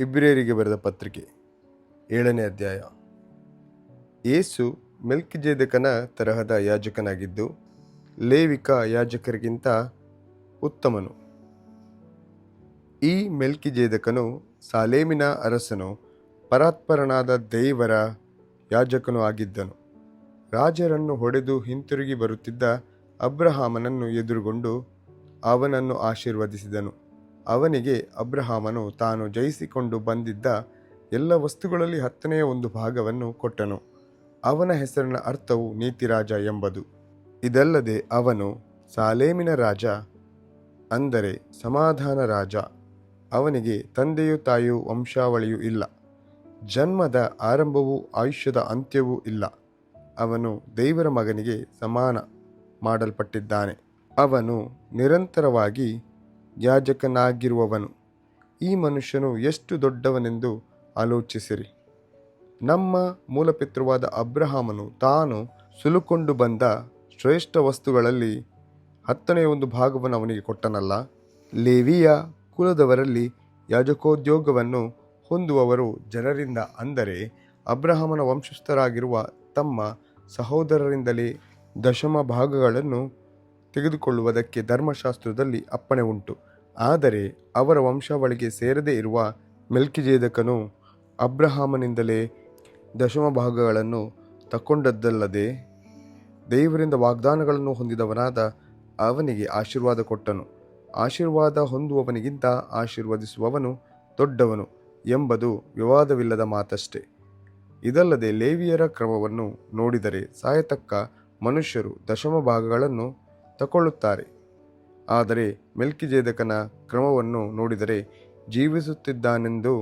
ಇಬ್ರಿಯರಿಗೆ ಬರೆದ ಪತ್ರಿಕೆ 7ನೇ ಅಧ್ಯಾಯ. ಯೇಸು ಮೆಲ್ಕಿಜೆದೇಕನ ತರಹದ ಯಾಜಕನಾಗಿದ್ದು ಲೇವಿಕ ಯಾಜಕರಿಗಿಂತ ಉತ್ತಮನು. ಈ ಮೆಲ್ಕಿಜೆದೇಕನು ಸಾಲೇಮಿನ ಅರಸನು, ಪರಾತ್ಪರನಾದ ದೇವರ ಯಾಜಕನೂ ಆಗಿದ್ದನು. ರಾಜರನ್ನು ಹೊಡೆದು ಹಿಂತಿರುಗಿ ಬರುತ್ತಿದ್ದ ಅಬ್ರಹಾಮನನ್ನು ಎದುರುಗೊಂಡು ಅವನನ್ನು ಆಶೀರ್ವದಿಸಿದನು. ಅವನಿಗೆ ಅಬ್ರಹಾಮನು ತಾನು ಜಯಿಸಿಕೊಂಡು ಬಂದಿದ್ದ ಎಲ್ಲ ವಸ್ತುಗಳಲ್ಲಿ 10ನೇ ಒಂದು ಭಾಗವನ್ನು ಕೊಟ್ಟನು. ಅವನ ಹೆಸರಿನ ಅರ್ಥವು ನೀತಿರಾಜ ಎಂಬುದು. ಇದಲ್ಲದೆ ಅವನು ಸಾಲೇಮಿನ ರಾಜ, ಅಂದರೆ ಸಮಾಧಾನ ರಾಜ. ಅವನಿಗೆ ತಂದೆಯೂ ತಾಯಿಯೂ ವಂಶಾವಳಿಯೂ ಇಲ್ಲ, ಜನ್ಮದ ಆರಂಭವೂ ಆಯುಷ್ಯದ ಅಂತ್ಯವೂ ಇಲ್ಲ. ಅವನು ದೇವರ ಮಗನಿಗೆ ಸಮಾನ ಮಾಡಲ್ಪಟ್ಟಿದ್ದಾನೆ. ಅವನು ನಿರಂತರವಾಗಿ ಯಾಜಕನಾಗಿರುವವನು. ಈ ಮನುಷ್ಯನು ಎಷ್ಟು ದೊಡ್ಡವನೆಂದು ಆಲೋಚಿಸಿರಿ. ನಮ್ಮ ಮೂಲಪಿತೃವಾದ ಅಬ್ರಹಾಮನು ತಾನು ಸುಲುಕೊಂಡು ಬಂದ ಶ್ರೇಷ್ಠ ವಸ್ತುಗಳಲ್ಲಿ 10ನೇ ಒಂದು ಭಾಗವನ್ನು ಅವನಿಗೆ ಕೊಟ್ಟನಲ್ಲ. ಲೇವಿಯ ಕುಲದವರಲ್ಲಿ ಯಾಜಕೋದ್ಯೋಗವನ್ನು ಹೊಂದುವವರು ಜನರಿಂದ, ಅಂದರೆ ಅಬ್ರಹಾಮನ ವಂಶಸ್ಥರಾಗಿರುವ ತಮ್ಮ ಸಹೋದರರಿಂದಲೇ ದಶಮ ಭಾಗಗಳನ್ನು ತೆಗೆದುಕೊಳ್ಳುವುದಕ್ಕೆ ಧರ್ಮಶಾಸ್ತ್ರದಲ್ಲಿ ಅಪ್ಪಣೆ ಉಂಟು. ಆದರೆ ಅವರ ವಂಶಾವಳಿಗೆ ಸೇರದೇ ಇರುವ ಮೆಲ್ಕಿಜೆದೇಕನು ಅಬ್ರಹಾಮನಿಂದಲೇ ದಶಮ ಭಾಗಗಳನ್ನು ತಕ್ಕೊಂಡದ್ದಲ್ಲದೆ ದೇವರಿಂದ ವಾಗ್ದಾನಗಳನ್ನು ಹೊಂದಿದವನಾದ ಅವನಿಗೆ ಆಶೀರ್ವಾದ ಕೊಟ್ಟನು. ಆಶೀರ್ವಾದ ಹೊಂದುವವನಿಗಿಂತ ಆಶೀರ್ವದಿಸುವವನು ದೊಡ್ಡವನು ಎಂಬುದು ವಿವಾದವಿಲ್ಲದ ಮಾತಷ್ಟೇ. ಇದಲ್ಲದೆ ಲೇವಿಯರ ಕ್ರಮವನ್ನು ನೋಡಿದರೆ ಸಾಯತಕ್ಕ ಮನುಷ್ಯರು ದಶಮ ಭಾಗಗಳನ್ನು ತಗೊಳ್ಳುತ್ತಾರೆ. ಆದರೆ ಮೆಲ್ಕಿಜೆದೇಕನ ಕ್ರಮವನ್ನು ನೋಡಿದರೆ ಜೀವಿಸುತ್ತಿದ್ದಾನೆಂದು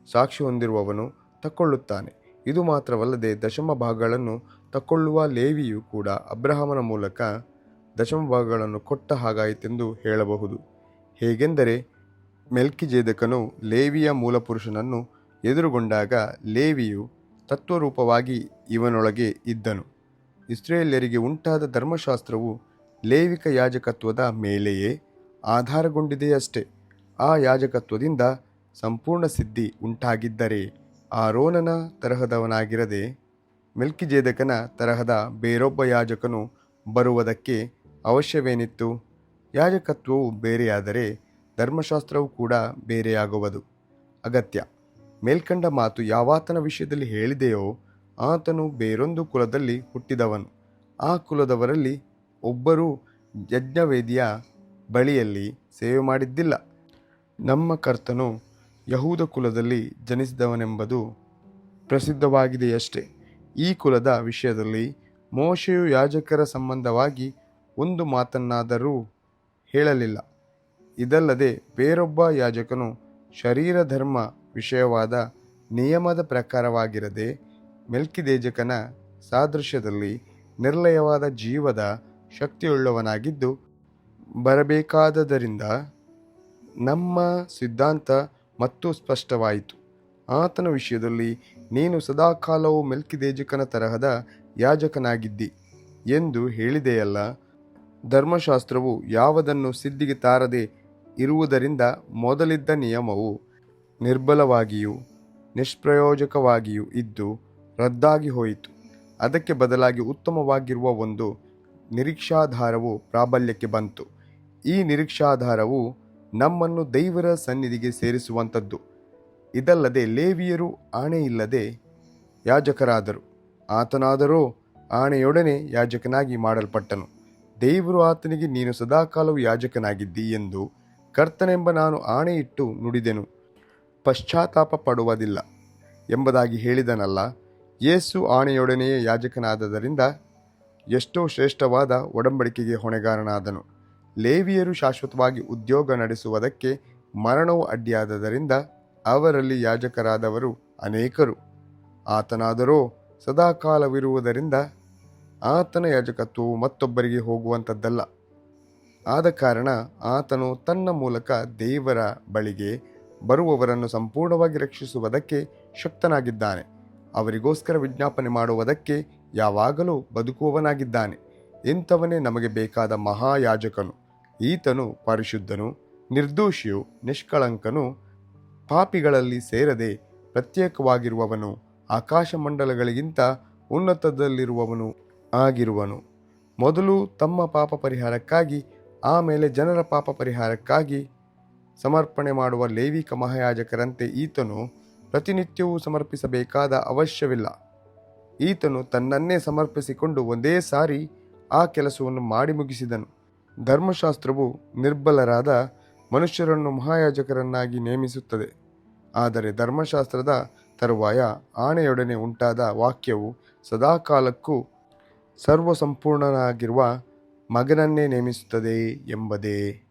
ಸಾಕ್ಷಿ ಹೊಂದಿರುವವನು ತಕ್ಕೊಳ್ಳುತ್ತಾನೆ. ಇದು ಮಾತ್ರವಲ್ಲದೆ ದಶಮ ಭಾಗಗಳನ್ನು ತಕ್ಕೊಳ್ಳುವ ಲೇವಿಯು ಕೂಡ ಅಬ್ರಹಾಮನ ಮೂಲಕ ದಶಮ ಭಾಗಗಳನ್ನು ಕೊಟ್ಟ ಹಾಗಾಯಿತೆಂದು ಹೇಳಬಹುದು. ಹೇಗೆಂದರೆ ಮೆಲ್ಕಿಜೆದೇಕನು ಲೇವಿಯ ಮೂಲಪುರುಷನನ್ನು ಎದುರುಗೊಂಡಾಗ ಲೇವಿಯು ತತ್ವರೂಪವಾಗಿ ಇವನೊಳಗೆ ಇದ್ದನು. ಇಸ್ರಾಯೇಲ್ಯರಿಗೆ ಉಂಟಾದ ಧರ್ಮಶಾಸ್ತ್ರವು ಲೇವಿಕ ಯಾಜಕತ್ವದ ಮೇಲೆಯೇ ಆಧಾರಗೊಂಡಿದೆಯಷ್ಟೇ. ಆ ಯಾಜಕತ್ವದಿಂದ ಸಂಪೂರ್ಣ ಸಿದ್ಧಿ ಉಂಟಾಗಿದ್ದರೆ ಆರೋನನ ತರಹದವನಾಗಿರದೆ ಮೆಲ್ಕಿಜೆದೇಕನ ತರಹದ ಬೇರೊಬ್ಬ ಯಾಜಕನು ಬರುವುದಕ್ಕೆ ಅವಶ್ಯವೇನಿತ್ತು? ಯಾಜಕತ್ವವು ಬೇರೆಯಾದರೆ ಧರ್ಮಶಾಸ್ತ್ರವು ಕೂಡ ಬೇರೆಯಾಗುವುದು ಅಗತ್ಯ. ಮೇಲ್ಕಂಡ ಮಾತು ಯಾವಾತನ ವಿಷಯದಲ್ಲಿ ಹೇಳಿದೆಯೋ ಆತನು ಬೇರೊಂದು ಕುಲದಲ್ಲಿ ಹುಟ್ಟಿದವನು. ಆ ಕುಲದವರಲ್ಲಿ ಒಬ್ಬರೂ ಯಜ್ಞವೇದಿಯ ಬಳಿಯಲ್ಲಿ ಸೇವೆ ಮಾಡಿದ್ದಿಲ್ಲ. ನಮ್ಮ ಕರ್ತನು ಯಹೂದ ಕುಲದಲ್ಲಿ ಜನಿಸಿದವನೆಂಬುದು ಪ್ರಸಿದ್ಧವಾಗಿದೆಯಷ್ಟೇ. ಈ ಕುಲದ ವಿಷಯದಲ್ಲಿ ಮೋಶೆಯು ಯಾಜಕರ ಸಂಬಂಧವಾಗಿ ಒಂದು ಮಾತನ್ನಾದರೂ ಹೇಳಲಿಲ್ಲ. ಇದಲ್ಲದೆ ಬೇರೊಬ್ಬ ಯಾಜಕನು ಶರೀರ ಧರ್ಮ ವಿಷಯವಾದ ನಿಯಮದ ಪ್ರಕಾರವಾಗಿರದೆ ಮೆಲ್ಕಿಜೆದೇಕನ ಸಾದೃಶ್ಯದಲ್ಲಿ ನಿರ್ಲಯವಾದ ಜೀವದ ಶಕ್ತಿಯುಳ್ಳವನಾಗಿದ್ದು ಬರಬೇಕಾದದರಿಂದ ನಮ್ಮ ಸಿದ್ಧಾಂತ ಮತ್ತು ಸ್ಪಷ್ಟವಾಯಿತು. ಆತನ ವಿಷಯದಲ್ಲಿ ನೀನು ಸದಾಕಾಲವೂ ಮೆಲ್ಕಿಜೆದೇಕನ ತರಹದ ಯಾಜಕನಾಗಿದ್ದಿ ಎಂದು ಹೇಳಿದೆಯಲ್ಲ. ಧರ್ಮಶಾಸ್ತ್ರವು ಯಾವುದನ್ನು ಸಿದ್ಧಿಗೆ ತಾರದೆ ಇರುವುದರಿಂದ ಮೊದಲಿದ್ದ ನಿಯಮವು ನಿರ್ಬಲವಾಗಿಯೂ ನಿಷ್ಪ್ರಯೋಜಕವಾಗಿಯೂ ಇದ್ದು ರದ್ದಾಗಿ ಹೋಯಿತು. ಅದಕ್ಕೆ ಬದಲಾಗಿ ಉತ್ತಮವಾಗಿರುವ ಒಂದು ನಿರೀಕ್ಷಾಧಾರವು ಪ್ರಾಬಲ್ಯಕ್ಕೆ ಬಂತು. ಈ ನಿರೀಕ್ಷಾಧಾರವು ನಮ್ಮನ್ನು ದೇವರ ಸನ್ನಿಧಿಗೆ ಸೇರಿಸುವಂಥದ್ದು. ಇದಲ್ಲದೆ ಲೇವಿಯರು ಆಣೆಯಿಲ್ಲದೆ ಯಾಜಕರಾದರು. ಆತನಾದರೋ ಆಣೆಯೊಡನೆ ಯಾಜಕನಾಗಿ ಮಾಡಲ್ಪಟ್ಟನು. ದೇವರು ಆತನಿಗೆ, ನೀನು ಸದಾಕಾಲವು ಯಾಜಕನಾಗಿದ್ದಿ ಎಂದು ಕರ್ತನೆಂಬ ನಾನು ಆಣೆಯಿಟ್ಟು ನುಡಿದೆನು, ಪಶ್ಚಾತ್ತಾಪ ಪಡುವುದಿಲ್ಲ ಎಂಬುದಾಗಿ ಹೇಳಿದನಲ್ಲ. ಯೇಸು ಆಣೆಯೊಡನೆಯೇ ಯಾಜಕನಾದದರಿಂದ ಎಷ್ಟೋ ಶ್ರೇಷ್ಠವಾದ ಒಡಂಬಡಿಕೆಗೆ ಹೊಣೆಗಾರನಾದನು. ಲೇವಿಯರು ಶಾಶ್ವತವಾಗಿ ಉದ್ಯೋಗ ನಡೆಸುವುದಕ್ಕೆ ಮರಣವು ಅಡ್ಡಿಯಾದದರಿಂದ ಅವರಲ್ಲಿ ಯಾಜಕರಾದವರು ಅನೇಕರು. ಆತನಾದರೋ ಸದಾಕಾಲವಿರುವುದರಿಂದ ಆತನ ಯಾಜಕತ್ವವು ಮತ್ತೊಬ್ಬರಿಗೆ ಹೋಗುವಂಥದ್ದಲ್ಲ. ಆದ ಕಾರಣ ಆತನು ತನ್ನ ಮೂಲಕ ದೇವರ ಬಳಿಗೆ ಬರುವವರನ್ನು ಸಂಪೂರ್ಣವಾಗಿ ರಕ್ಷಿಸುವುದಕ್ಕೆ ಶಕ್ತನಾಗಿದ್ದಾನೆ. ಅವರಿಗೋಸ್ಕರ ವಿಜ್ಞಾಪನೆ ಮಾಡುವುದಕ್ಕೆ ಯಾವಾಗಲೂ ಬದುಕುವವನಾಗಿದ್ದಾನೆ. ಇಂಥವನೇ ನಮಗೆ ಬೇಕಾದ ಮಹಾಯಾಜಕನು. ಈತನು ಪರಿಶುದ್ಧನು, ನಿರ್ದೋಷಿಯು, ನಿಷ್ಕಳಂಕನು, ಪಾಪಿಗಳಲ್ಲಿ ಸೇರದೆ ಪ್ರತ್ಯೇಕವಾಗಿರುವವನು ಆಕಾಶಮಂಡಲಗಳಿಗಿಂತ ಉನ್ನತದಲ್ಲಿರುವವನು ಆಗಿರುವನು. ಮೊದಲು ತಮ್ಮ ಪಾಪ ಪರಿಹಾರಕ್ಕಾಗಿ ಆಮೇಲೆ ಜನರ ಪಾಪ ಪರಿಹಾರಕ್ಕಾಗಿ ಸಮರ್ಪಣೆ ಮಾಡುವ ಲೇವಿಕ ಮಹಾಯಾಜಕರಂತೆ ಈತನು ಪ್ರತಿನಿತ್ಯವೂ ಸಮರ್ಪಿಸಬೇಕಾದ ಅವಶ್ಯವಿಲ್ಲ. ಈತನು ತನ್ನನ್ನೇ ಸಮರ್ಪಿಸಿಕೊಂಡು ಒಂದೇ ಸಾರಿ ಆ ಕೆಲಸವನ್ನು ಮಾಡಿ ಮುಗಿಸಿದನು. ಧರ್ಮಶಾಸ್ತ್ರವು ನಿರ್ಬಲರಾದ ಮನುಷ್ಯರನ್ನು ಮಹಾಯಾಜಕರನ್ನಾಗಿ ನೇಮಿಸುತ್ತದೆ. ಆದರೆ ಧರ್ಮಶಾಸ್ತ್ರದ ತರುವಾಯ ಆಣೆಯೊಡನೆ ಉಂಟಾದ ವಾಕ್ಯವು ಸದಾಕಾಲಕ್ಕೂ ಸರ್ವಸಂಪೂರ್ಣನಾಗಿರುವ ಮಗನನ್ನೇ ನೇಮಿಸುತ್ತದೆ ಎಂಬುದೇ.